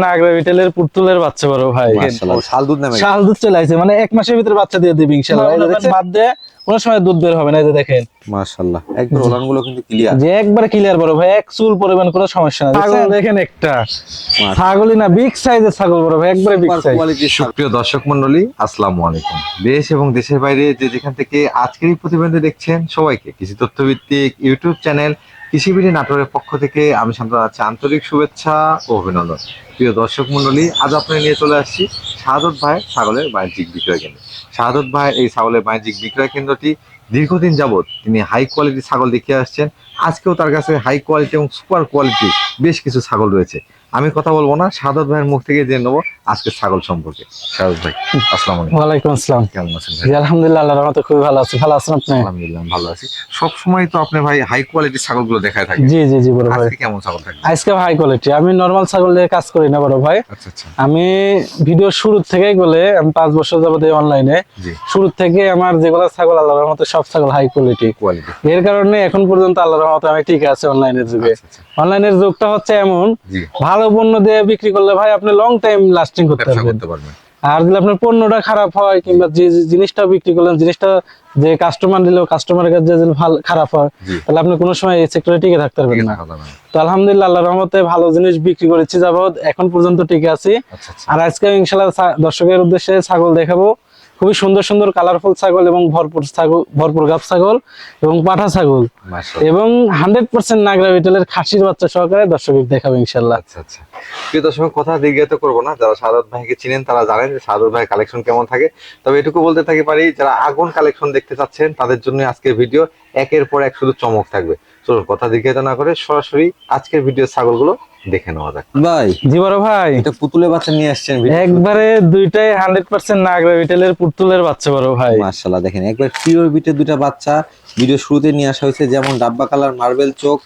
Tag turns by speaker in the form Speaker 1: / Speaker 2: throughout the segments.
Speaker 1: নাগরা বিটেলের পুতুলের বাচ্চা বড় ভাই।
Speaker 2: মাশাআল্লাহ, শাল দুধ নামে
Speaker 1: শাল দুধ চলে আসছে, মানে 1 মাসের ভিতরে বাচ্চা দিয়ে দিবে ইনশাআল্লাহ। এই যে দেখেন বাদ দিয়ে কোনো সময় দুধ বের হবে না। এই যে দেখেন
Speaker 2: মাশাআল্লাহ, একবার ওলান গুলো কিন্তু ক্লিয়ার,
Speaker 1: যে একবারে ক্লিয়ার বড় ভাই, এক চুল পরিমাণ কোনো সমস্যা নাই। ছাগল দেখেন একটা ছাগলই না, বিগ সাইজের ছাগল বড় ভাই, একবারে বিগ সাইজ।
Speaker 2: সুপ্রিয় দর্শক মন্ডলী, আসসালামু আলাইকুম। দেশ এবং দেশের বাইরে যে যেখান থেকে আজকের এই প্রতিবেদন দেখছেন, সবাইকে কৃষি তথ্যভিত্তিক ইউটিউব চ্যানেল কৃষিবিড়ি নাটোরের পক্ষ থেকে আমি শান্ত আছি আন্তরিক শুভেচ্ছা ও অভিনন্দন। প্রিয় দর্শক মন্ডলী, আজ আপনাকে নিয়ে চলে আসছি শাহাদত ভাইয়ের ছাগলের বাণিজ্যিক বিক্রয় কেন্দ্র। শাহাদত ভাই এই ছাগলের বাণিজ্যিক বিক্রয় কেন্দ্রটি দীর্ঘদিন যাবৎ তিনি হাই কোয়ালিটি ছাগল দেখিয়ে আসছেন। আজকেও তার কাছে হাই কোয়ালিটি এবং সুপার কোয়ালিটি বেশ কিছু ছাগল রয়েছে। আমি কথা বলবো না, শাহাদত ভাইয়ের মুখ থেকে জেনে নেবো আজকে ছাগল সম্পর্কে। শাহাদত ভাই, আসসালামু আলাইকুম।
Speaker 1: ওয়ালাইকুম আসসালাম।
Speaker 2: কেমন আছেন ভাই?
Speaker 1: জি আলহামদুলিল্লাহ, আল্লাহর রহমতে খুবই ভালো আছি। ভালো আছেন আপনি?
Speaker 2: আলহামদুলিল্লাহ ভালো আছি। সব সময় তো আপনি ভাই হাই কোয়ালিটি ছাগলগুলো দেখায় থাকেন।
Speaker 1: জি জি জি বড় ভাই।
Speaker 2: আজকে কেমন ছাগল থাকবে?
Speaker 1: আজকে হাই কোয়ালিটি। আমি নরমাল ছাগল দিয়ে কাজ করি না বড় ভাই।
Speaker 2: আচ্ছা আচ্ছা।
Speaker 1: আমি ভিডিও শুরু থেকেই বলে, আমি 5 বছর যাবত অনলাইনে,
Speaker 2: জি।
Speaker 1: শুরু থেকে আমার যেগুলো ছাগল আল্লাহর রহমতে সব ছাগল হাই কোয়ালিটি। এর কারণে এখন পর্যন্ত আল্লাহর রহমতে আমি ঠিক আছে অনলাইনের যুগে। অনলাইনের যুগটা হচ্ছে এমন, ভালো পণ্য দিয়ে বিক্রি করলে ভাই আপনি লং টাইম লাস্টিং করতে পারবেন। আর যদি আপনার পণ্যটা খারাপ হয় কিংবা যে জিনিসটা বিক্রি করলেন, জিনিসটা যে কাস্টমার দিলেও কাস্টমারের কাছে যদি ভালো খারাপ হয়, তাহলে আপনি কোনো সময় এই সেক্টরে টিকে থাকতে পারবেন না। তো আলহামদুলিল্লাহ আল্লাহর রহমতে ভালো জিনিস বিক্রি করেছি যাবত, এখন পর্যন্ত টিকে আছি। আর আজকে ইনশাআল্লাহ দর্শকের উদ্দেশ্যে ছাগল দেখাবো, খুবই সুন্দর সুন্দর কালারফুল ছাগল এবং ভরপুর গাব ছাগল এবং পাঠা ছাগল এবং 100% নাগরা বিটেলের খাসির বাচ্চা সহকারে দর্শক দেখাবো ইনশাআল্লাহ।
Speaker 2: আচ্ছা আচ্ছা। প্রিয় দর্শক, কথা দীর্ঘায়িত করবো না, যারা শাহাদত ভাইকে চিনেন তারা জানেন যে শাহাদত ভাই কালেকশন কেমন থাকে। তবে এটুকু বলতে থাকি পারি, যারা আগুন কালেকশন দেখতে চাচ্ছেন তাদের জন্য আজকের ভিডিও একের পর এক শুধু চমক থাকবে। চলুন কথা দীর্ঘায়িত না করে সরাসরি আজকের ভিডিও ছাগলগুলো দেখে নেওয়া যাক। ভাই,
Speaker 1: জি বড় ভাই,
Speaker 2: এটা পুতুলের বাচ্চা নিয়ে আসছেন
Speaker 1: একবারে দুইটাই 100% নাগরা বিটেলের পুতুলের বাচ্চা বড় ভাই।
Speaker 2: মাশাআল্লাহ, দেখেন একবার পিওর বিটের দুইটা বাচ্চা ভিডিও শুরুতে নিয়ে আসা হয়েছে। যেমন ডাব্বা কালার, মার্বেল চোখ,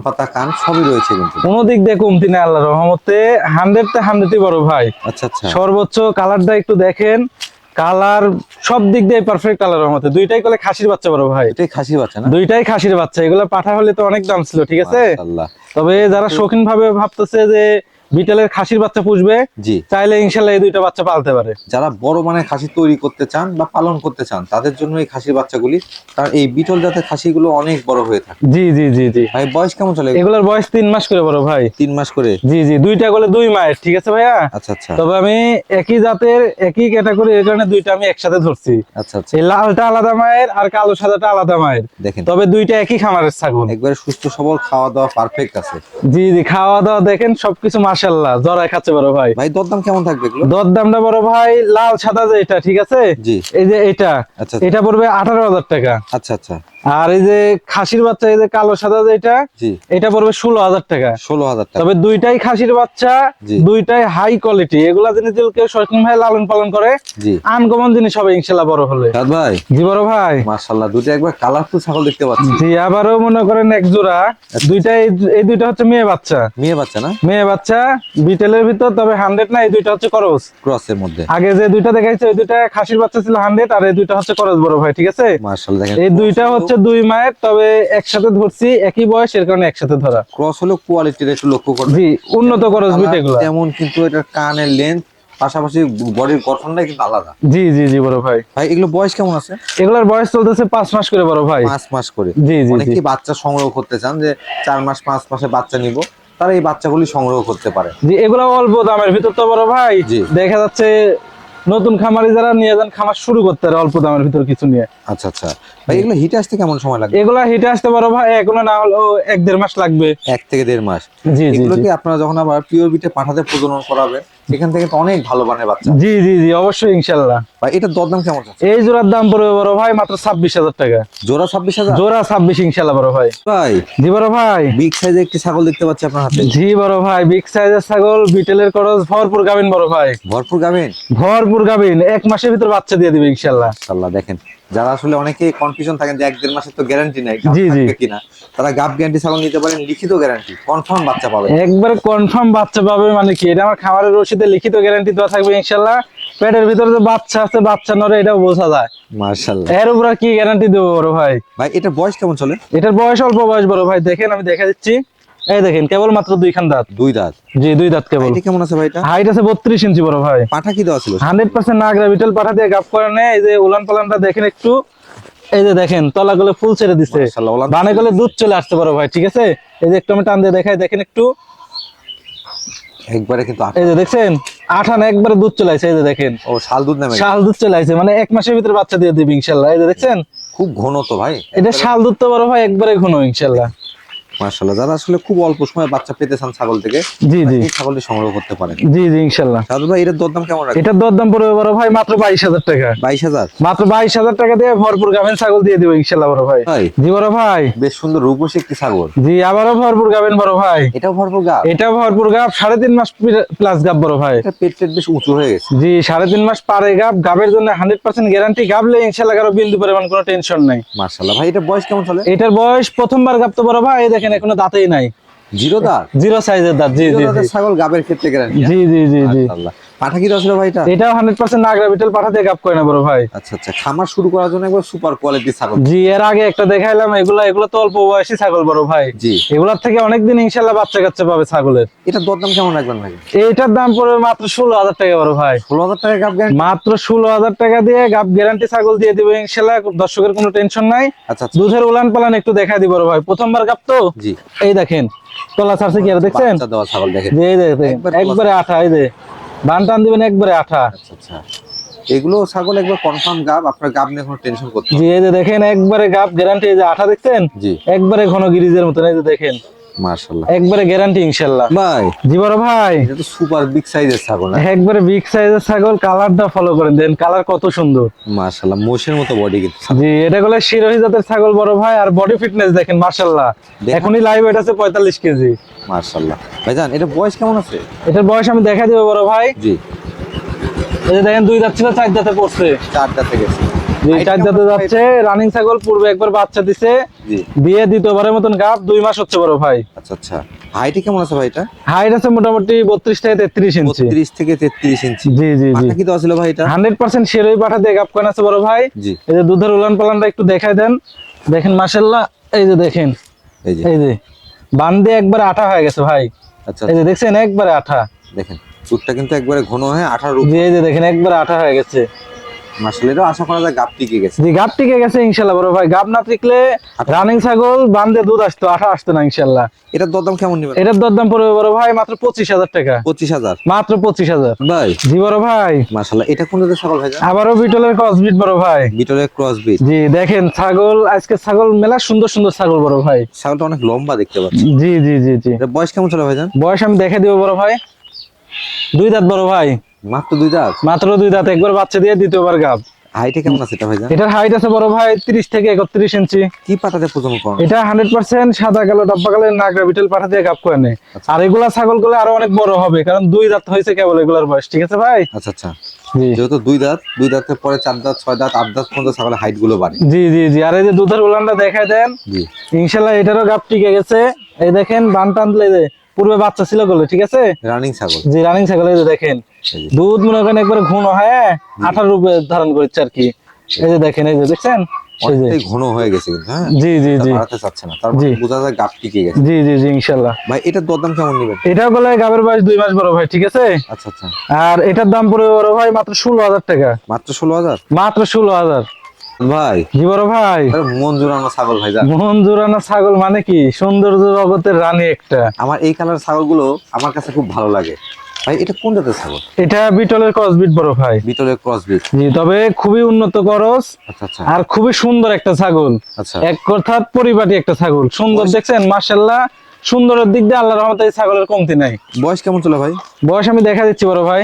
Speaker 2: পাতা কান সবই রয়েছে, কিন্তু
Speaker 1: কোনো দিক দিয়ে কমতি নেই আল্লাহর রহমতে। 100-তে 100ই বড় ভাই।
Speaker 2: আচ্ছা আচ্ছা।
Speaker 1: সর্বোচ্চ কালারটা একটু দেখেন, কালার সব দিক দিয়ে পারফেক্ট আল্লাহর রহমতে। দুইটাই কোলে খাসির বাচ্চা বড় ভাই।
Speaker 2: এটাই খাসির বাচ্চা না?
Speaker 1: দুইটাই খাসির বাচ্চা। এগুলা পাঠা হলে তো অনেক দাম ছিল, ঠিক আছে।
Speaker 2: মাশাআল্লাহ।
Speaker 1: তবে যারা শৌখিন ভাবে ভাবতেছে যে বিটেলের খাসির বাচ্চা পুষবে,
Speaker 2: জি,
Speaker 1: চাইলে ইনশাআল্লাহ এই দুইটা বাচ্চা পালতে পারে।
Speaker 2: যারা বড় মানের খাসি তৈরি করতে চান বা পালন করতে চান তাদের জন্য এই খাসির বাচ্চাগুলি, কারণ এই বিটল জাতের খাসিগুলো অনেক বড় হয়ে থাকে।
Speaker 1: জি জি জি জি
Speaker 2: ভাই, বয়স কেমন চলে?
Speaker 1: এগুলোর বয়স 3 মাস করে বড় ভাই।
Speaker 2: 3 মাস করে?
Speaker 1: জি জি, দুইটা কোলে 2 মায়ের, ঠিক আছে ভাইয়া।
Speaker 2: আচ্ছা আচ্ছা।
Speaker 1: তবে আমি একই জাতের একই ক্যাটাগরি, এর কারণে দুইটা আমি একসাথে ধরছি।
Speaker 2: আচ্ছা আচ্ছা।
Speaker 1: এই লালটা আলাদা মায়ের আর কালো সাদাটা আলাদা মায়ের।
Speaker 2: দেখেন,
Speaker 1: তবে দুইটা একই খামারের ছাগল,
Speaker 2: একবারে সুস্থ সবল, খাওয়া দাওয়া পারফেক্ট আছে।
Speaker 1: জি জি, খাওয়া দাওয়া দেখেন সবকিছু মাশাআল্লাহ জরায় খাচ্ছে বড় ভাই।
Speaker 2: ভাই, দরদাম কেমন থাকবে এগুলো?
Speaker 1: দরদামটা বড় ভাই, লাল সাদা যে এটা, ঠিক আছে,
Speaker 2: জি,
Speaker 1: এই যে এটা,
Speaker 2: আচ্ছা
Speaker 1: এটা পড়বে 18,000 টাকা।
Speaker 2: আচ্ছা আচ্ছা।
Speaker 1: আর এই যে খাসির বাচ্চা, এই যে কালো সাদা যেটা,
Speaker 2: জি,
Speaker 1: এটা পড়বে 16,000 টাকা।
Speaker 2: 16,000 টাকা।
Speaker 1: তবে দুইটাই খাসির বাচ্চা, দুইটাই হাই কোয়ালিটি। এগুলা জিনিস যদি কেউ শৌখিন ভাই লালন পালন করে,
Speaker 2: জি,
Speaker 1: আনকমন জিনিস হবে ইনশাআল্লাহ বড় হলে।
Speaker 2: ভাই,
Speaker 1: জি বড় ভাই,
Speaker 2: মাশাআল্লাহ, দুটো একবার কালারফুল ছাগল দেখতে পাচ্ছি।
Speaker 1: জি, আবারও মনে করেন এক জোড়া। দুইটাই, এই দুইটা হচ্ছে মেয়ে বাচ্চা।
Speaker 2: মেয়ে বাচ্চা না?
Speaker 1: মেয়ে বাচ্চা বিটেলের ভিতর, তবে 100 না, এই দুইটা হচ্ছে
Speaker 2: ক্রসের মধ্যে।
Speaker 1: আগে যে দুইটা দেখাইছে ওই দুইটা খাসির বাচ্চা ছিল 100, আর এই দুইটা হচ্ছে করস বড় ভাই, ঠিক আছে।
Speaker 2: মাশাআল্লাহ, দেখেন
Speaker 1: এই দুইটা হচ্ছে 2 মায়ের, তবে একসাথে ধরছি, একই বয়স, এর কারণে একসাথে ধরা।
Speaker 2: ক্রস হলো কোয়ালিটির একটু লক্ষ্য করবেন।
Speaker 1: জি, উন্নত করস বিট এগুলো।
Speaker 2: যেমন কিন্তু এটা কানের লেন্থ, পাশাপাশি বডির গঠনটা কিন্তু আলাদা।
Speaker 1: জি জি জি বড় ভাই।
Speaker 2: ভাই, এগুলো বয়স কেমন আছে?
Speaker 1: এগুলোর বয়স চলতেছে 5 মাস করে বড় ভাই।
Speaker 2: 5 মাস করে?
Speaker 1: জি জি।
Speaker 2: অনেকেই বাচ্চা সংগ্রহ করতে চান, যে 4 মাস 5 মাসে বাচ্চা নিব, তারা এই বাচ্চাগুলি সংগ্রহ করতে পারে।
Speaker 1: জি, এগুলো অল্প দামের ভিতর তো বড় ভাই। দেখা যাচ্ছে নতুন খামারি যারা নিয়ে যান, খামার শুরু করতে পারে অল্প দামের ভিতর কিছু নিয়ে।
Speaker 2: আচ্ছা আচ্ছা। ভাই, এগুলো হিটে আসতে কেমন সময় লাগবে?
Speaker 1: এগুলা হিটে আসতে বড় ভাই এগুলো না হলেও 1-1.5 মাস লাগবে।
Speaker 2: 1 থেকে 1.5 মাস?
Speaker 1: জি জি।
Speaker 2: এগুলো কি আপনারা যখন আবার পিওর বিটে পাঠাতে প্রজনন করাবে, সেখান থেকে তো অনেক ভালো মানের বাচ্চা?
Speaker 1: জি জি জি, অবশ্যই ইনশাআল্লাহ।
Speaker 2: ভাই, এটার দরদাম কেমন আছে?
Speaker 1: এই জোড়ার দাম পড়বে বড় ভাই মাত্র 26,000 টাকা।
Speaker 2: জোড়া 26,000?
Speaker 1: জোড়া 26 ইনশাআল্লাহ বড় ভাই।
Speaker 2: ভাই,
Speaker 1: জি বড় ভাই,
Speaker 2: বিগ সাইজের একটি ছাগল দেখতে পাচ্ছি আপনার হাতে।
Speaker 1: জি বড় ভাই, বিগ সাইজের ছাগল, বিটেলের করস, ভরপুর গাবিন বড় ভাই।
Speaker 2: ভরপুর গাভীন?
Speaker 1: ভরপুর গাবিন, 1 মাসের ভিতর বাচ্চা দিয়ে দিবে ইনশাআল্লাহ।
Speaker 2: ইনশাআল্লাহ। দেখেন, যারা আসলে অনেকে কনফিউশন থাকেন যে 1-1.5 মাসের তো গ্যারান্টি নাই,
Speaker 1: জি জি,
Speaker 2: কিনা, তারা গাব গ্যারান্টি ছাগল নিতে পারেন, লিখিত গ্যারান্টি, কনফার্ম বাচ্চা পাবে।
Speaker 1: একবারে কনফার্ম বাচ্চা পাবে। মানে কি, এটা আমার খামারের রসিদে লিখিত গ্যারান্টি দেওয়া থাকবে ইনশাআল্লাহ। পেটের ভিতরে যে বাচ্চা আছে, বাচ্চা নরে, এটাও বোঝা যায়।
Speaker 2: মাশাআল্লাহ।
Speaker 1: এর উপর কি গ্যারান্টি দেবো বড় ভাই?
Speaker 2: ভাই, এটার বয়স কেমন চলে?
Speaker 1: এটার বয়স অল্প বয়স বড় ভাই, দেখেন আমি দেখা দিচ্ছি। এই দেখেন কেবল মাত্র 2 খান দাঁত।
Speaker 2: 2 দাঁত।
Speaker 1: জি 2 দাঁত কেবল।
Speaker 2: এটা কেমন আছে ভাই এটা?
Speaker 1: হাইট আছে 32 ইঞ্চি বড় ভাই।
Speaker 2: পাঠা কি দেওয়া ছিল?
Speaker 1: 100% নাগরা বিটল পাঠা দিয়ে গাব করে নেয়। এই যে উলান পালানটা দেখেন একটু, এই যে দেখেন তলা গলে ফুল ছেড়ে দিছে,
Speaker 2: মাশাআল্লাহ, উলান
Speaker 1: বানে গলে দুধ চলে আসছে বড় ভাই, ঠিক আছে। এই যে একটু আমি টান দিয়ে দেখাই, দেখেন একটু,
Speaker 2: একবারে কিন্তু
Speaker 1: এই যে দেখছেন আঠা না একবারে দুধ চলে আসছে। এই যে দেখেন
Speaker 2: ও শাল দুধ নামে
Speaker 1: শাল দুধ চলে আসছে, মানে 1 মাসের ভিতরে বাচ্চা দিয়ে দিবে ইনশাআল্লাহ। এই যে দেখছেন
Speaker 2: খুব ঘন তো ভাই।
Speaker 1: এটা শাল দুধ তো বড় ভাই একবারে ঘন ইনশাআল্লাহ।
Speaker 2: মাশাআল্লাহ, যারা আসলে খুব অল্প সময়ে বাচ্চা পেতে চান ছাগল থেকে,
Speaker 1: জি জি
Speaker 2: এই ছাগলটি সংগ্রহ করতে পারেন।
Speaker 1: জি জি ইনশাআল্লাহ।
Speaker 2: সাদু ভাই এটার দরদাম কেমন রাখবেন?
Speaker 1: এটার দরদাম পড়বে বড় ভাই মাত্র 22,000 টাকা।
Speaker 2: 22,000?
Speaker 1: মাত্র 22,000 টাকা দিয়ে ভরপুর গাবেন ছাগল দিয়ে দিব ইনশাআল্লাহ বড় ভাই।
Speaker 2: ভাই
Speaker 1: জি বড় ভাই।
Speaker 2: বেশ সুন্দর রূপসী একটি ছাগল।
Speaker 1: জি আবারও ভরপুর গাবেন বড় ভাই।
Speaker 2: এটাও ভরপুর গাব?
Speaker 1: এটাও ভরপুর গাব, 3.5 মাস প্লাস গাব বড় ভাই।
Speaker 2: এটা পেট বেশ উঁচু হয়ে গেছে।
Speaker 1: জি 3.5 মাস পারে গাব। গাবের জন্য 100% গ্যারান্টি, গাবলে ইনশাআল্লাহ কারো বিন্দু পরিমাণ কোনো টেনশন নাই।
Speaker 2: মাশাআল্লাহ ভাই, এটা বয়স কেমন চলে?
Speaker 1: এটার বয়স প্রথমবার গাব তো বড় ভাই, এই দেখেন এখনো দাঁতেই নাই।
Speaker 2: 0 দাঁত?
Speaker 1: 0 সাইজের দাঁত। জি
Speaker 2: জিরো
Speaker 1: জি
Speaker 2: দাঁতের
Speaker 1: জি
Speaker 2: ছাগল গাবের ক্ষেত্রে গ্যারান্টি?
Speaker 1: জি জি জি জি।
Speaker 2: মাশাআল্লাহ। পাঠা কি দেওয়া ছিল ভাই এটা?
Speaker 1: এটাও 100% নাগরা বিটল পাঠা দিয়ে গাব করে না বড় ভাই।
Speaker 2: আচ্ছা আচ্ছা, খামার শুরু করার জন্য একবার সুপার কোয়ালিটির ছাগল।
Speaker 1: জি এর আগে একটা দেখাইলাম, এগুলো তো অল্প বয়সী ছাগল বড় ভাই।
Speaker 2: জি।
Speaker 1: এগুলার থেকে অনেকদিন ইনশাআল্লাহ বাচ্চা কাচ্চা পাবে ছাগলের।
Speaker 2: এটার দরদাম কেমন রাখবেন ভাই?
Speaker 1: এইটার দাম পড়বে মাত্র 16,000 টাকা বড় ভাই।
Speaker 2: 16,000 টাকা গাব গ্যারান্টি?
Speaker 1: মাত্র 16,000 টাকা দিয়ে গাব গ্যারান্টি ছাগল দিয়ে দিবে ইনশাআল্লাহ, দর্শকের কোনো টেনশন নাই।
Speaker 2: আচ্ছা আচ্ছা।
Speaker 1: দুধের উলান পালান একটু দেখাই দিব বড় ভাই, প্রথমবার গাব তো।
Speaker 2: জি।
Speaker 1: এই দেখেন তলা ছাড়ছে কি আর দেখছেন?
Speaker 2: বাচ্চা দেওয়া ছাগল দেখেন।
Speaker 1: জি এই দেখেন একবারে আঠা, এই যে বান টান দিবেন একবারে আঠা।
Speaker 2: আচ্ছা আচ্ছা, এগুলো ছাগল একবার কনফার্ম গাব, আপনার গাব নিয়ে কোনো টেনশন করতে হবে
Speaker 1: জি এই যে দেখেন একবারে গাব গ্যারান্টি, এই যে আঠা দেখছেন?
Speaker 2: না। জি।
Speaker 1: একবারে ঘন গিরিজের মতন, এই যে দেখেন
Speaker 2: মাশাআল্লাহ
Speaker 1: একবারে গ্যারান্টি ইনশাআল্লাহ।
Speaker 2: ভাই,
Speaker 1: জি বড় ভাই।
Speaker 2: এটা তো সুপার বিগ সাইজের ছাগল না?
Speaker 1: একবারে বিগ সাইজের ছাগল, কালারটা ফলো করেন, দেন কালার কত সুন্দর।
Speaker 2: মাশাআল্লাহ, মোষের মতো বডি কিন্তু।
Speaker 1: জি এটা গুলো শিরোহী জাতের ছাগল বড় ভাই, আর বডি ফিটনেস দেখেন মাশাআল্লাহ।
Speaker 2: দেখেন।
Speaker 1: এখনই লাইভ ওয়েট আছে 45 কেজি।
Speaker 2: মাশাআল্লাহ ভাইজান, এটা বয়স কেমন আছে?
Speaker 1: এটার বয়স আমি দেখা দিব বড় ভাই।
Speaker 2: জি।
Speaker 1: এই যে দেখেন 2 দাঁত ছিল 4 দাঁতে পড়ছে।
Speaker 2: 4 দাঁতে গেছে।
Speaker 1: জি
Speaker 2: Height
Speaker 1: 4
Speaker 2: কেমন
Speaker 1: দাঁতে
Speaker 2: আছে?
Speaker 1: যাচ্ছে, রানিং ছাগল, পূর্বে একবার বাচ্চা দিছে,
Speaker 2: জি।
Speaker 1: দিয়ে দ্বিতীয়বারের মতন গাব, 2 মাস হচ্ছে বড় ভাই।
Speaker 2: আচ্ছা আচ্ছা, হাইটে কেমন আছে ভাই এটা?
Speaker 1: হাইট আছে মোটামুটি 32 থেকে 33 ইঞ্চি।
Speaker 2: 32 থেকে 33 ইঞ্চি।
Speaker 1: জি জি জি।
Speaker 2: পাঠা কি দেওয়া ছিল ভাই এটা?
Speaker 1: 100% শিরোহী পাঠা দিয়ে গাব করা আছে বড় ভাই।
Speaker 2: জি।
Speaker 1: এই যে দুধের উলান পালানটা একটু দেখাই দেন, দেখেন মাশাআল্লাহ। এই যে দেখেন,
Speaker 2: এই যে
Speaker 1: এই যে বান দিয়ে একবারে আঠা হয়ে গেছে ভাই।
Speaker 2: আচ্ছা
Speaker 1: এই যে দেখছেন একবারে আঠা।
Speaker 2: দেখেন দুধটা কিন্তু একবারে ঘন হয়ে 18 রূপ।
Speaker 1: জি এই যে দেখেন একবারে আঠা হয়ে গেছে।
Speaker 2: মাশাআল্লাহ, এটা আশা করা যায় গাব টিকে গেছে।
Speaker 1: জি গাব টিকে গেছে ইনশাআল্লাহ বড় ভাই। গাব না টিকলে রানিং ছাগল বান দিয়ে দুধ আসতো, আঠা আসতো না ইনশাআল্লাহ।
Speaker 2: এটার দরদাম কেমন নেবেন?
Speaker 1: এটার দরদাম পড়বে বড় ভাই মাত্র 25,000 টাকা।
Speaker 2: 25,000?
Speaker 1: মাত্র 25,000
Speaker 2: ভাই
Speaker 1: জি বড় ভাই।
Speaker 2: মাশাআল্লাহ, এটা কোন জাতের ছাগল ভাইজান?
Speaker 1: আবারও বিটলের ক্রসবিট বড় ভাই।
Speaker 2: বিটলের ক্রস বিট।
Speaker 1: জি দেখেন ছাগল, আজকে ছাগল মেলা সুন্দর সুন্দর ছাগল বড় ভাই।
Speaker 2: ছাগলটা অনেক লম্বা দেখতে পাচ্ছি।
Speaker 1: জি জি জি জি।
Speaker 2: এটা বয়স কেমন চলে ভাইজান?
Speaker 1: বয়স আমি দেখে দিব বড় ভাই। 2 দাঁত বড় ভাই।
Speaker 2: মাত্র 2 দাঁত?
Speaker 1: মাত্র 2 দাঁত, একবার বাচ্চা দিয়ে দ্বিতীয়বার গাব।
Speaker 2: হাইটে কেমন আছে এটা ভাইজান?
Speaker 1: এটার হাইট আছে বড় ভাই 30 থেকে 31 ইঞ্চি।
Speaker 2: কি পাটাতে প্রজনন করানো?
Speaker 1: এটা 100% সাদা কালো ডাব্বা কালের নাগরা বিটল পাঠা দিয়ে গাব করে নেয়। আর এগুলা ছাগল গুলো আরো অনেক বড় হবে, কারণ 2 দাঁত হয়েছে কেবল এগুলার বয়স, ঠিক আছে ভাই?
Speaker 2: আচ্ছা আচ্ছা,
Speaker 1: জি
Speaker 2: যেহেতু 2 দাঁত, 2 দাঁতের পরে 4 দাঁত, 6 দাঁত, 8 দাঁত পর্যন্ত ছাগলের হাইট গুলো বাড়ে।
Speaker 1: জি জি জি। আর এই যে দুধের উলানটা দেখাই দেন,
Speaker 2: জি।
Speaker 1: ইনশাআল্লাহ এটারও গাব টিকে গেছে। এই দেখেন বান টানলে যে পূর্বে বাচ্চা ছিল গলে, ঠিক আছে?
Speaker 2: রানিং ছাগল।
Speaker 1: জি রানিং ছাগল। এই যে দেখেন
Speaker 2: এই যে।
Speaker 1: দুধ মনে করেন একবারে ঘন হ্যাঁ 18 রূপে ধারণ করছে আর কি। এই যে দেখেন, এই যে দেখছেন, এই যে
Speaker 2: অনেকটাই ঘন হয়ে গেছে কিন্তু। হ্যাঁ,
Speaker 1: জি জি
Speaker 2: এটা
Speaker 1: জি
Speaker 2: বাড়াতে চাচ্ছে না, তার মানে
Speaker 1: জি।
Speaker 2: বোঝা যায় গাব টিকে গেছে।
Speaker 1: জি জি জি ইনশাআল্লাহ।
Speaker 2: ভাই এটার দরদাম কেমন নেবেন?
Speaker 1: এটাও বলে গাবের বয়স 2 মাস বড় ভাই, ঠিক আছে?
Speaker 2: আচ্ছা আচ্ছা,
Speaker 1: আর এটার দাম পড়বে বড় ভাই মাত্র 16,000 টাকা।
Speaker 2: মাত্র 16,000?
Speaker 1: মাত্র 16,000
Speaker 2: ভাই
Speaker 1: জি বড় ভাই।
Speaker 2: আরে মন জুড়ানো ছাগল ভাইজান।
Speaker 1: মন জোড়ানো ছাগল মানে কি, সৌন্দর্য জগতের রানী একটা।
Speaker 2: আমার এই কালার ছাগলগুলো আমার কাছে খুব ভালো লাগে। ভাই এটা কোন জাতের ছাগল?
Speaker 1: এটা বিটলের ক্রসবিট বড় ভাই।
Speaker 2: বিটলের ক্রস বিট?
Speaker 1: জি তবে খুবই উন্নত করস,
Speaker 2: আচ্ছা আচ্ছা
Speaker 1: আর খুবই সুন্দর একটা ছাগল।
Speaker 2: আচ্ছা।
Speaker 1: এক অর্থাৎ পরিপাটি একটা ছাগল, সুন্দর দেখছেন মাশাআল্লাহ। সুন্দরের দিক দিয়ে আল্লাহর রহমতে এই ছাগলের কমতি নাই।
Speaker 2: বয়স কেমন চলে ভাই?
Speaker 1: বয়স আমি দেখা দিচ্ছি বড় ভাই।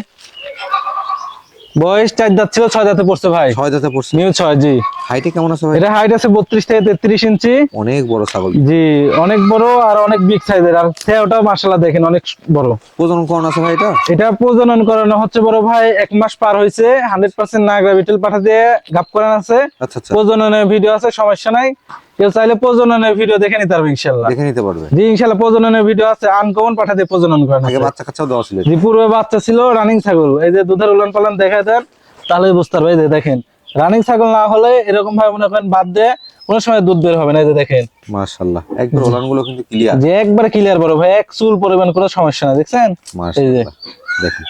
Speaker 1: বয়স 4 দাঁত ছিল, 6 দাঁতে পড়ছে ভাই।
Speaker 2: 6 দাঁতে পড়ছে?
Speaker 1: নিউ 6 জি।
Speaker 2: হাইটে কেমন আছে ভাই?
Speaker 1: এটা হাইট আছে 32 থেকে 33 ইঞ্চি।
Speaker 2: অনেক বড় ছাগল।
Speaker 1: জি অনেক বড়, আর অনেক বিগ সাইজের, আর ওটাও মাশাআল্লাহ দেখেন অনেক বড়।
Speaker 2: প্রজনন করানো আছে ভাই এটা?
Speaker 1: এটা প্রজনন করানো হচ্ছে বড় ভাই 1 মাস পার হয়েছে। 100% নাগরা বিটল পাঠা দিয়ে গাব করানো আছে।
Speaker 2: আচ্ছা আচ্ছা,
Speaker 1: প্রজননের ভিডিও আছে, সমস্যা নাই। কেউ চাইলে প্রজননের ভিডিও দেখে নিতে পারবে ইনশাআল্লাহ।
Speaker 2: দেখে নিতে পারবে?
Speaker 1: জি ইনশাআল্লাহ প্রজননের ভিডিও আছে, আনকমন পাঠা দিয়ে প্রজনন করানো
Speaker 2: আগে
Speaker 1: আছে।
Speaker 2: বাচ্চা কাচ্চাও দেওয়া ছিল?
Speaker 1: জি পূর্বে বাচ্চা ছিল, রানিং ছাগল। এই যে দুধের উলান পালান দেখা দেন, তাহলে বুঝতে পারবে। এই যে দেখেন রানিং ছাগল না হলে এরকম ভাবে মনে করেন বাদ দিয়ে কোনো সময় দুধ বের হবে না, এই যে দেখেন
Speaker 2: মাশাআল্লাহ একবার ওলানগুলো কিন্তু ক্লিয়ার।
Speaker 1: যে একবারে ক্লিয়ার বড় ভাই, এক চুল পরিমাণ কোনো সমস্যা না, দেখছেন? এই যে
Speaker 2: মাশাআল্লাহ দেখেন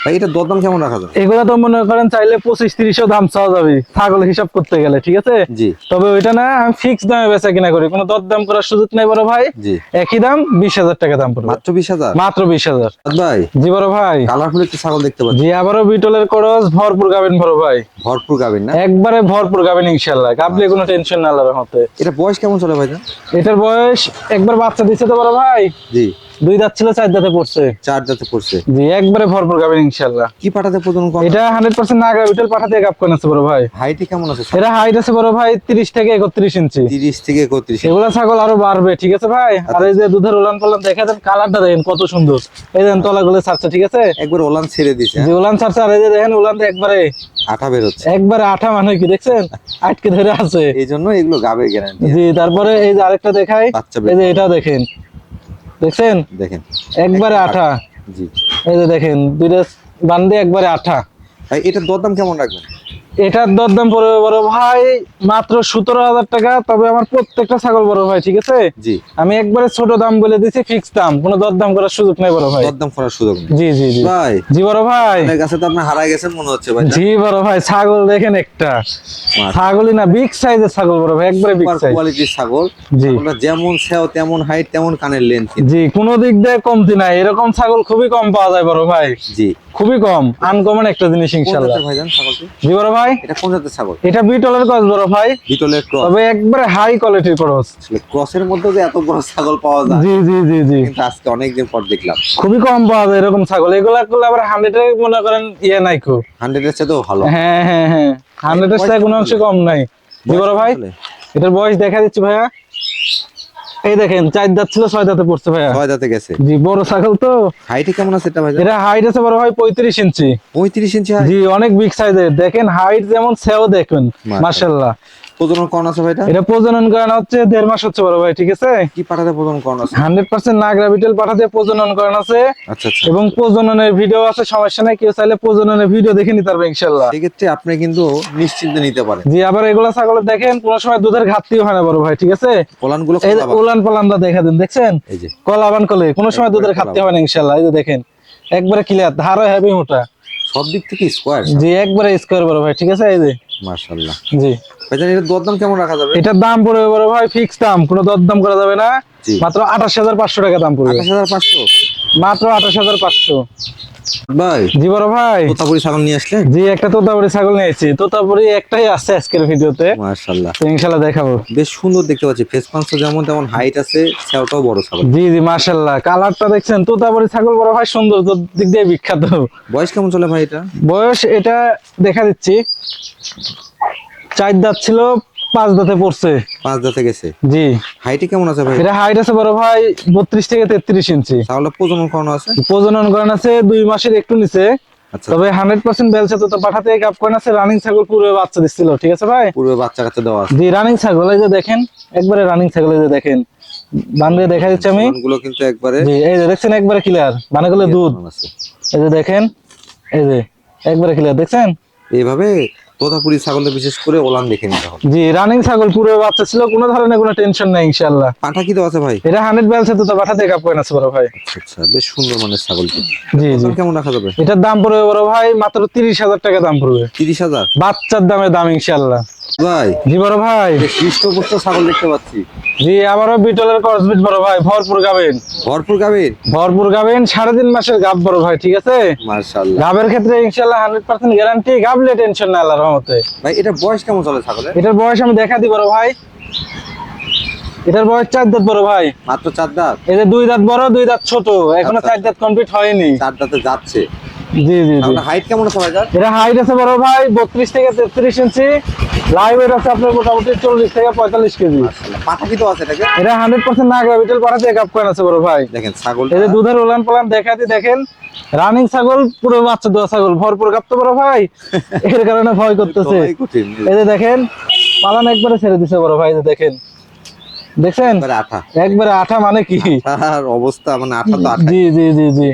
Speaker 2: ভাই, এটা দরদাম কেমন রাখা যাবে?
Speaker 1: এগুলা তো মনে করেন চাইলে 25-30 দাম চাওয়া যাবে ছাগল হিসাব করতে গেলে, ঠিক আছে?
Speaker 2: জি
Speaker 1: তবে ওইটা না, আমি ফিক্স দামে বেচা কিনা করি, কোনো দরদাম করার সুযোগ নাই বড় ভাই।
Speaker 2: জি
Speaker 1: একই দাম, 20,000 টাকা দাম পড়বে,
Speaker 2: মাত্র 20,000?
Speaker 1: মাত্র 20,000।
Speaker 2: ভাই
Speaker 1: জি বড় ভাই।
Speaker 2: কালারফুল একটা ছাগল দেখতে পাচ্ছি।
Speaker 1: জি আবারও বিটলের করস, ভরপুর গাবেন বড় ভাই,
Speaker 2: ভরপুর গাভীর না?
Speaker 1: একবারে ভরপুর গাবেন ইনশাআল্লাহ, গাবলে কোনো টেনশন না আল্লাহর রহমতে।
Speaker 2: এটা বয়স কেমন চলে ভাই?
Speaker 1: এটার বয়স একবার বাচ্চা দিচ্ছে তো বড় ভাই,
Speaker 2: জি
Speaker 1: 2 দাঁত ছিল, 4 দাঁতে পড়ছে।
Speaker 2: 4 দাঁতে পড়ছে।
Speaker 1: জি একবারে ভরপুর গাবেন ইনশাআল্লাহ।
Speaker 2: কি পাঠাতে প্রজনন কম?
Speaker 1: এটা 100% নাগরা বিটল পাঠাতে গাব কোন আছে বড় ভাই।
Speaker 2: হাইটে কেমন আছে?
Speaker 1: এরা হাইট আছে বড় ভাই 30 থেকে 31 ইঞ্চি।
Speaker 2: 30 থেকে 31।
Speaker 1: এগুলা ছাগল আরো বাড়বে, ঠিক আছে ভাই? আর এই যে দুধের উলান পালান দেখা দেন, কালারটা দেখেন কত সুন্দর, এই দেন তলাগুলো ছাড়ছে, ঠিক আছে?
Speaker 2: একবার ওলান ছেড়ে দিছে।
Speaker 1: যে উলান ছাড়ছে, আর এই যে দেখেন উলান একবারে
Speaker 2: আঠা বের হচ্ছে।
Speaker 1: একবারে আঠা, মানে কি দেখছেন আটকে ধরে আছে,
Speaker 2: এই জন্য এগুলো গাবে গ্যারান্টি।
Speaker 1: জি তারপরে এই যে আরেকটা দেখাই,
Speaker 2: বাচ্চা
Speaker 1: এই যে এটাও দেখেন, দেখছেন
Speaker 2: দেখেন
Speaker 1: একবারে আঠা।
Speaker 2: জি
Speaker 1: এই যে দেখেন দুইটা বান্ধে একবারে আঠা।
Speaker 2: ভাই এটার দরদাম কেমন রাখবেন?
Speaker 1: এটার দরদাম পড়বে বড় ভাই মাত্র 17,000 টাকা। তবে আমার প্রত্যেকটা ছাগল বড় ভাই, ঠিক আছে?
Speaker 2: জি
Speaker 1: আমি একবারে ছোট দাম বলে দিছি, ফিক্স দাম, কোনো দরদাম করার সুযোগ নাই বড় ভাই।
Speaker 2: দরদাম করার সুযোগ নেই।
Speaker 1: জি জি জি
Speaker 2: ভাই
Speaker 1: জি বড় ভাই।
Speaker 2: আপনার কাছে তো আপনি হারায় গেছেন মনে হচ্ছে ভাই।
Speaker 1: জি বড় ভাই, ছাগল দেখেন একটা, ছাগলই না বিগ সাইজের ছাগল বড় ভাই, একবারে বিগ সাইজ
Speaker 2: কোয়ালিটির ছাগল।
Speaker 1: জি
Speaker 2: আমরা যেমন সেও তেমন হাইট তেমন কানের লেন্থ।
Speaker 1: জি কোনো দিক দিয়ে কমতি নাই, এরকম ছাগল খুবই কম পাওয়া যায় বড় ভাই,
Speaker 2: জি
Speaker 1: খুবই কম, আনকমন একটা জিনিস
Speaker 2: কোন
Speaker 1: ইনশাআল্লাহ।
Speaker 2: জাতের ভাইজান ছাগলটি?
Speaker 1: জি বড় ভাই,
Speaker 2: এটা কোন জাতের ছাগল?
Speaker 1: এটা বিটলের ক্রস বড় ভাই,
Speaker 2: বিটলের ক্রস।
Speaker 1: তবে একবারে হাই কোয়ালিটির ক্রস।
Speaker 2: আসলে ক্রসের মধ্যে যে এত বড় ছাগল পাওয়া যায়,
Speaker 1: জি জি জি জি
Speaker 2: কিন্তু আজকে অনেকদিন পর দেখলাম।
Speaker 1: খুবই কম পাওয়া যায় এরকম ছাগল, এগুলা করলে আবার 100 এর মনে করেন ইয়ে নাই খুব।
Speaker 2: 100 এর চেয়েও ভালো।
Speaker 1: হ্যাঁ হ্যাঁ হ্যাঁ, 100 এর চেয়ে কোনো অংশে কম নাই। জি বড় ভাই, এটার বয়স দেখা দিচ্ছি ভাইয়া, এই দেখেন 4 দাঁত ছিল, 6 দাঁতে পড়ছে ভাইয়া।
Speaker 2: 6 দাঁতে গেছে।
Speaker 1: জি বড় ছাগল তো।
Speaker 2: হাইটে কেমন আছে এটা ভাই?
Speaker 1: এটা হাইট আছে বড় ভাই 35 ইঞ্চি।
Speaker 2: 35 ইঞ্চি হাইট।
Speaker 1: জি অনেক বিগ সাইজের, দেখেন হাইট যেমন সেও দেখুন মাশাআল্লাহ।
Speaker 2: প্রজনন কোন আছে ভাইটা?
Speaker 1: এটা প্রজনন করানো হচ্ছে 1.5 মাস হচ্ছে বড় ভাই, ঠিক আছে?
Speaker 2: কি পাঠাতে প্রজনন কোন আছে?
Speaker 1: 100% নাগরা বিটেল পাঠাতে প্রজনন করানো আছে।
Speaker 2: আচ্ছা আচ্ছা।
Speaker 1: এবং প্রজননের ভিডিও আছে, সমস্যা নাই, কেউ চাইলে প্রজননের ভিডিও দেখে নিতে পারবে ইনশাআল্লাহ।
Speaker 2: সেক্ষেত্রে আপনি কিন্তু নিশ্চিন্তে নিতে পারেন।
Speaker 1: জি আবার এগুলা ছাগল দেখেন কোনো সময় দুধের ঘাটতিও হয় না বড় ভাই, ঠিক আছে?
Speaker 2: ওলানগুলো
Speaker 1: এই যে উলান পালানটা দেখা দেন, দেখছেন
Speaker 2: এই যে
Speaker 1: কলাবান কলে, কোনো সময় দুধের ঘাটতি হয় না ইনশাআল্লাহ। এই যে দেখেন একবারে ক্লিয়ার, ধারও হেভি মোটা,
Speaker 2: সব দিক থেকে স্কয়ার।
Speaker 1: জি একবারে স্কয়ার বড় ভাই, ঠিক আছে? এই যে
Speaker 2: মাশাআল্লাহ।
Speaker 1: জি
Speaker 2: ভাইজান এর দরদাম কেমন রাখা যাবে?
Speaker 1: এটার দাম পড়বে বড় ভাই ফিক্স দাম, কোনো দরদাম করা যাবে না,
Speaker 2: জি
Speaker 1: মাত্র 28,500 টাকা দাম পড়বে,
Speaker 2: 28,500।
Speaker 1: মাত্র 28,500।
Speaker 2: ভাই
Speaker 1: জি বড় ভাই,
Speaker 2: তোতাপুরি ছাগল নিয়ে আসলেন?
Speaker 1: জি একটা তোতাপুরি ছাগল নিয়েছি, তোতাপুরি একটাই আছে আজকের ভিডিওতে,
Speaker 2: মাশাআল্লাহ
Speaker 1: তো ইনশাআল্লাহ দেখাবো।
Speaker 2: বেশ সুন্দর দেখতে পাচ্ছি, ফেস পাঁচ যেমন তেমন হাইট আছে, সেওটাও বড় ছাগল।
Speaker 1: জি জি মাশাআল্লাহ, কালারটা দেখছেন, তোতাপুরি ছাগল বড় ভাই সুন্দর দিক দিয়ে বিখ্যাত।
Speaker 2: বয়স কেমন চলে ভাই এটা?
Speaker 1: বয়স এটা দেখা দিচ্ছি, 4 দাঁত ছিল, 5 দাঁতে পড়ছে।
Speaker 2: 5 দাঁতে গেছে।
Speaker 1: জি
Speaker 2: হাইটে কেমন আছে ভাই?
Speaker 1: এটা হাইট আছে বড় ভাই 32 থেকে 33 ইঞ্চি।
Speaker 2: ছাগলটা প্রজনন করানো আছে?
Speaker 1: প্রজনন করান আছে 2 মাসের একটু নিচে,
Speaker 2: আচ্ছা।
Speaker 1: তবে 100% বেলছে তো পাঠাতে গাব করান আছে, রানিং ছাগল পুরো বাচ্চা দিছিল, ঠিক আছে ভাই?
Speaker 2: পূর্বে বাচ্চা কাচ্চা দেওয়া আছে।
Speaker 1: জি রানিং ছাগল, এই যে দেখেন একবারে রানিং ছাগল, এই যে দেখেন বান্ধে দেখা দিচ্ছি আমি,
Speaker 2: গুলো কিন্তু একবারে
Speaker 1: জি এই যে দেখছেন একবারে ক্লিয়ার, মানে গুলো দুধ,
Speaker 2: আছে।
Speaker 1: এই যে দেখেন, এই যে একবারে ক্লিয়ার, দেখছেন?
Speaker 2: এইভাবে তোতাপুরি ছাগলে বিশেষ করে ওলান দেখে নিতে হবে।
Speaker 1: জি রানিং ছাগল পুরো বাচ্চা ছিল, কোনো ধরনের কোনো টেনশন নাই ইনশাআল্লাহ।
Speaker 2: পাঠা কি দেওয়া আছে ভাই?
Speaker 1: এটা 100 বেলছে তো পাঠাতে গাব করান আছে বড় ভাই।
Speaker 2: আচ্ছা বেশ সুন্দর মানের ছাগলটি।
Speaker 1: জি জি
Speaker 2: কেমন রাখা যাবে?
Speaker 1: এটার দাম পড়বে বড় ভাই মাত্র 30,000 টাকা দাম পড়বে,
Speaker 2: 30,000?
Speaker 1: বাচ্চার দামে দাম ইনশাআল্লাহ।
Speaker 2: ভাই
Speaker 1: জি বড় ভাই,
Speaker 2: হৃষ্টপুষ্ট ছাগল দেখতে পাচ্ছি।
Speaker 1: জি আবারও বিটলের ক্রসবিট বড় ভাই, ভরপুর গাবেন,
Speaker 2: ভরপুর গাভীর।
Speaker 1: ভরপুর গাবেন, 3.5 মাসের গাব বড় ভাই, ঠিক আছে?
Speaker 2: মাশাআল্লাহ।
Speaker 1: গাবের ক্ষেত্রে ইনশাআল্লাহ 100% গ্যারান্টি, গাবলে টেনশন না আল্লাহর রহমতে।
Speaker 2: ভাই এটা বয়স কেমন চলে ছাগলের?
Speaker 1: এটার বয়স আমি দেখা দিই বড় ভাই, এটার বয়স 4 দাঁত বড় ভাই,
Speaker 2: মাত্র 4 দাঁত?
Speaker 1: এই যে 2 দাঁত বড় 2 দাঁত ছোট, এখনো 4 দাঁত কমপ্লিট হয়নি।
Speaker 2: 4 দাঁতে যাচ্ছে।
Speaker 1: জি জি জি
Speaker 2: তাহলে হাইট কেমন আছে ভাই তার?
Speaker 1: এটা হাইট আছে বড় ভাই 32 থেকে 33 ইঞ্চি, লাইভ ওয়েট আছে আপনার মোটামুটি 40 থেকে 45 কেজি।
Speaker 2: মাশাআল্লাহ। পাঠা কি তো আছে এটাকে?
Speaker 1: এটা 100% নাগরা বিটল পাঠাতে গাব করান আছে বড় ভাই।
Speaker 2: দেখেন ছাগল
Speaker 1: এই যে দুধের উলান পালান দেখাতে দেখেন, রানিং ছাগল, পুরো বাচ্চা দেওয়া ছাগল, ভরপুর গাব তো বড় ভাই, এর কারণে ভয় করতেছে।
Speaker 2: কঠিন।
Speaker 1: এই যে দেখেন পালান একবারে ছেড়ে দিছে বড় ভাই, এই যে দেখেন, দেখছেন
Speaker 2: একবারে আঠা।
Speaker 1: একবারে আঠা, মানে কি?
Speaker 2: আঠার অবস্থা মানে আঠা তো আঠা।
Speaker 1: জি জি জি জি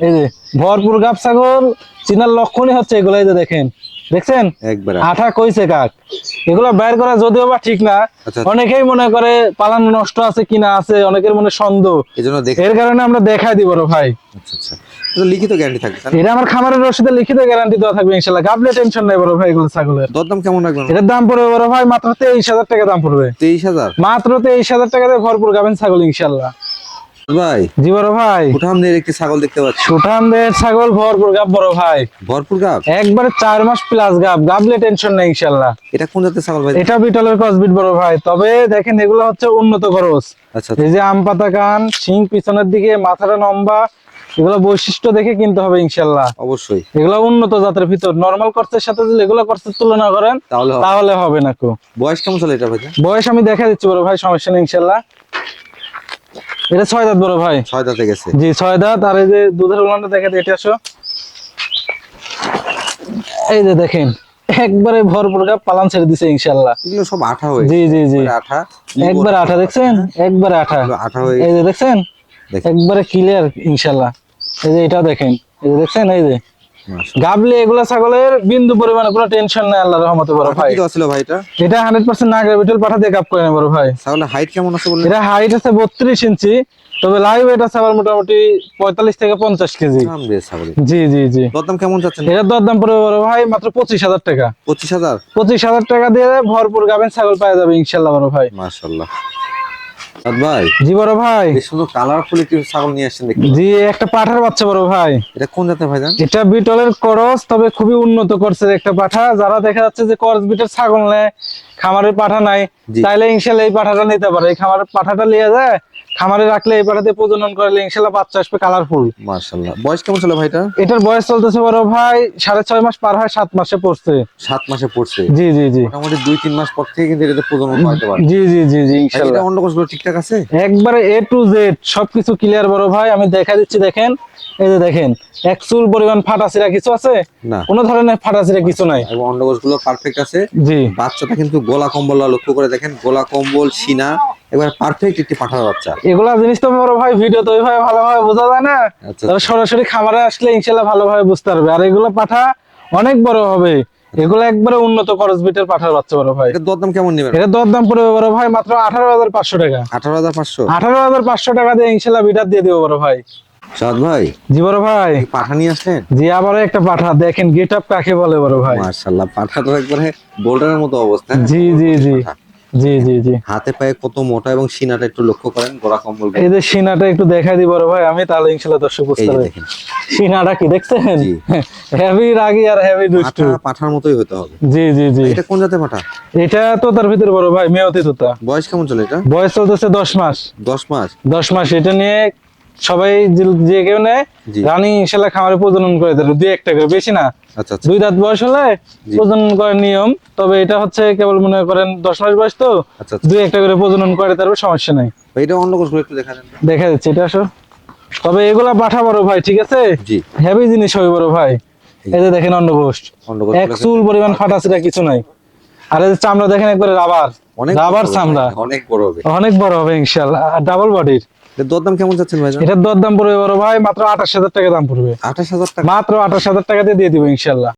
Speaker 1: এই যে ভরপুর গাব ছাগল, চিনার লক্ষণই হচ্ছে এগুলো, এই যে দেখেন দেখছেন
Speaker 2: একবারে
Speaker 1: আঠা কইছে কাক, এগুলো বের করা যদিও বা ঠিক না,
Speaker 2: আচ্ছা।
Speaker 1: অনেকেই মনে করে পালান নষ্ট আছে কিনা আছে, অনেকের মনে সন্দেহ,
Speaker 2: এজন্য
Speaker 1: এর কারণে আমরা দেখাই দিব বড় ভাই।
Speaker 2: আচ্ছা আচ্ছা, তো লিখিত গ্যারান্টি থাকবে তাই না?
Speaker 1: এটা আমার খামারের রসিদে লিখিত গ্যারান্টি দেওয়া থাকবে ইনশাল্লাহ, গাবলে টেনশন নাই বড় ভাই এগুলো ছাগলের।
Speaker 2: দরদাম কেমন রাখবেন?
Speaker 1: এটার দাম পড়বে বড় ভাই মাত্র 23,000 টাকা দাম পড়বে,
Speaker 2: 23,000?
Speaker 1: মাত্র 23,000 টাকাতে ভরপুর গাবেন ছাগল ইনশাল্লাহ।
Speaker 2: ভাই
Speaker 1: জি বড় ভাই,
Speaker 2: উঠামদের একটি ছাগল দেখতে পাচ্ছি,
Speaker 1: সুঠামদের ছাগল ভরপুর গাব বড় ভাই,
Speaker 2: ভরপুর গাব।
Speaker 1: একবারে 4 মাস প্লাস গাব, গাবলে টেনশন নাই ইনশাল্লাহ।
Speaker 2: এটা কোন জাতের ছাগল ভাই?
Speaker 1: এটা বিটলের ক্রসবিট বড় ভাই, তবে দেখেন এগুলো হচ্ছে উন্নত খরচ।
Speaker 2: আচ্ছা
Speaker 1: এই যে আম পাতা কান, শিং পিছনের দিকে, মাথাটা লম্বা, এগুলো বৈশিষ্ট্য দেখে কিনতে হবে ইনশাল্লাহ।
Speaker 2: অবশ্যই।
Speaker 1: এগুলো উন্নত জাতের ভিতর, নরমাল কর্সের সাথে যদি এগুলো কর্সের তুলনা করেন তাহলে হবে না কো।
Speaker 2: বয়স কেমন চলে এটা ভাই?
Speaker 1: বয়স আমি দেখা দিচ্ছি বড় ভাই, সমস্যা নেই ইনশাল্লাহ। এটা 6 দাঁত বড় ভাই।
Speaker 2: 6 দাঁতে গেছে?
Speaker 1: জি 6 দাঁত। আর এই যে দুধের উলানটা দেখা দিই, এটা আসো, এই যে দেখেন একবারে ভরপুর গাব, পালান ছেড়ে দিছে ইনশাল্লাহ।
Speaker 2: এগুলো সব আঠা হয়ে,
Speaker 1: জি জি জি,
Speaker 2: আঠা,
Speaker 1: একবার আঠা দেখছেন, একবারে আঠা,
Speaker 2: আঠা হয়ে,
Speaker 1: এই যে দেখছেন একবারে ক্লিয়ার ইনশাল্লাহ। এই যে এটাও দেখেন, এই যে দেখছেন, এই যে গাবলে এগুলা ছাগলের বিন্দু পরিমাণে কোনো টেনশন নাই আল্লাহর রহমতে বড় ভাই।
Speaker 2: কি ছিল ভাই এটা?
Speaker 1: এটা 100% নাগরা বিটল পাঠা দিয়ে গাব করে না বড় ভাই।
Speaker 2: ছাগলের হাইট কেমন আছে বললেন?
Speaker 1: এটা হাইট আছে 32 ইঞ্চি, তবে লাইভ এটা আছে আবার মোটামুটি 45 থেকে 50 কেজি।
Speaker 2: নাম দিয়ে ছাগল।
Speaker 1: জি জি জি।
Speaker 2: দরদাম কেমন যাচ্ছে?
Speaker 1: এটার দরদাম পড়বে বড় ভাই মাত্র 25,000 টাকা।
Speaker 2: 25,000?
Speaker 1: 25,000 টাকা দিয়ে ভরপুর গাবেন ছাগল পাওয়া যাবে ইনশাল্লাহ বড় ভাই।
Speaker 2: মাশাআল্লাহ। ভাই
Speaker 1: জি বড় ভাই,
Speaker 2: বেশ সুন্দর কালারফুল একটি ছাগল নিয়ে আসছেন দেখতে।
Speaker 1: জি একটা পাঠার বাচ্চা বড় ভাই।
Speaker 2: এটা কোন জাতের ভাই জান?
Speaker 1: এটা বিটলের করস, তবে খুবই উন্নত করছে একটা পাঠা। যারা দেখা যাচ্ছে যে করস বিটের ছাগল নেয়, খামারের পাঠা নাই, তাইলে ইনশাল্লাহ এই পাঠাটা নিতে পারে। এই খামারের পাঠাটা নিয়ে যায়, খামারে রাখলে এই পাঠাতে প্রজনন করলে ইনশাল্লাহ বাচ্চা আসবে কালারফুল।
Speaker 2: মাশাআল্লাহ। বয়স কেমন ছিল ভাইটা?
Speaker 1: এটার বয়স চলতেছে বড় ভাই 6.5 মাস পার হয়, 7 মাসে পড়ছে।
Speaker 2: 7 মাসে পড়ছে?
Speaker 1: জি জি জি,
Speaker 2: মোটামুটি 2-3 মাস পর থেকে কিন্তু এটাতে প্রজনন করতে পারে।
Speaker 1: জি জি জি জি ইনশাল্লাহ।
Speaker 2: এটা অন্ডকোষগুলো ঠিকঠাক আছে?
Speaker 1: একবারে A to Z সবকিছু ক্লিয়ার বড় ভাই, আমি দেখা দিচ্ছি দেখেন, এই যে দেখেন এক চুল পরিমাণ ফাটাছিরা কিছু আছে
Speaker 2: না,
Speaker 1: কোনো ধরনের ফাটাছিরা কিছু নাই,
Speaker 2: এবং অন্ডকোষগুলো পারফেক্ট আছে।
Speaker 1: জি।
Speaker 2: বাচ্চাটা কিন্তু গলা কম্বল লক্ষ্য করে দেখেন, গলা কম্বল, সিনা একবার পারফেক্ট একটি পাঠার বাচ্চা।
Speaker 1: এগুলা জিনিস তো বড় ভাই ভিডিও তো ওইভাবে ভালোভাবে বোঝা যায় না,
Speaker 2: আচ্ছা,
Speaker 1: তবে সরাসরি খামারে আসলে ইনশাল্লাহ ভালোভাবে বুঝতে পারবে। আর এগুলা পাঠা অনেক বড় হবে, এগুলো একবারে উন্নত খরচ বিটের পাঠার বাচ্চা বড় ভাই।
Speaker 2: এটা দরদাম কেমন নেবেন?
Speaker 1: এটা দরদাম পড়বে বড় ভাই মাত্র 18,500 টাকা।
Speaker 2: 18,500?
Speaker 1: 18,500 টাকা দিয়ে ইনশাল্লাহ বিটার দিয়ে দেবো বড় ভাই।
Speaker 2: সাদ ভাই,
Speaker 1: জি বড় ভাই,
Speaker 2: পাঠা নিয়ে আসলেন?
Speaker 1: জি আবারও একটা পাঠা, দেখেন গেট আপ কাকে বলে বড় ভাই।
Speaker 2: মাশাআল্লাহ, পাঠা তো একবারে বোল্ডারের মতো অবস্থা।
Speaker 1: জি জি জি জি জি জি,
Speaker 2: হাতে পায়ে কত মোটা, এবং সিনাটা একটু লক্ষ্য করেন, গলা কম্বল।
Speaker 1: এই যে সিনাটা একটু দেখাই দিই বড় ভাই আমি, তাহলে ইনশাল্লাহ দর্শক বুঝতে পারবে। সিনাটা কি দেখছেন, হেভি রাগী আর হেভি দুষ্টু,
Speaker 2: পাঠার মতোই হতে হবে।
Speaker 1: জি জি জি।
Speaker 2: এটা কোন জাতের পাঠা?
Speaker 1: এটা তো তার ভিতরে বড় ভাই মেয়তি তোতা।
Speaker 2: বয়স কেমন চলে এটা?
Speaker 1: বয়স চলতেছে 10 মাস।
Speaker 2: 10 মাস?
Speaker 1: 10 মাস। এটা নিয়ে সবাই যে কেউ নেয় রানী ইনশাল্লাহ খামারে প্রজনন করে দেবে, 2-1টা করে, বেশি না।
Speaker 2: আচ্ছা আচ্ছা।
Speaker 1: 2 দাঁত বয়স হলে প্রজনন করার নিয়ম, তবে এটা হচ্ছে কেবল মনে করেন 10 মাস বয়স তো, 2-1টা করে প্রজনন করে তারপর সমস্যা নাই।
Speaker 2: এটা অন্য কোষগুলো একটু দেখা দেন।
Speaker 1: দেখা যাচ্ছে এটা আসো, তবে এগুলা পাঠা বড় ভাই, ঠিক আছে,
Speaker 2: জি
Speaker 1: হেভি জিনিস হবে বড় ভাই। এই যে দেখেন অন্ডকোষ, এক চুল পরিমাণ ফাটাছিরা কিছু নাই। আর এই যে চামড়া দেখেন একবারে রাবার, রাবার চামড়া,
Speaker 2: অনেক বড় হবে,
Speaker 1: অনেক বড় হবে ইনশাআল্লাহ, আর ডাবল বডির।
Speaker 2: এর দরদাম কেমন যাচ্ছেন ভাই?
Speaker 1: এটার দরদাম পড়বে বড় ভাই মাত্র 28,000 টাকা দাম পড়বে।
Speaker 2: 28,000 টাকা?
Speaker 1: মাত্র 28,000 টাকা দিয়ে দিব ইনশাআল্লাহ।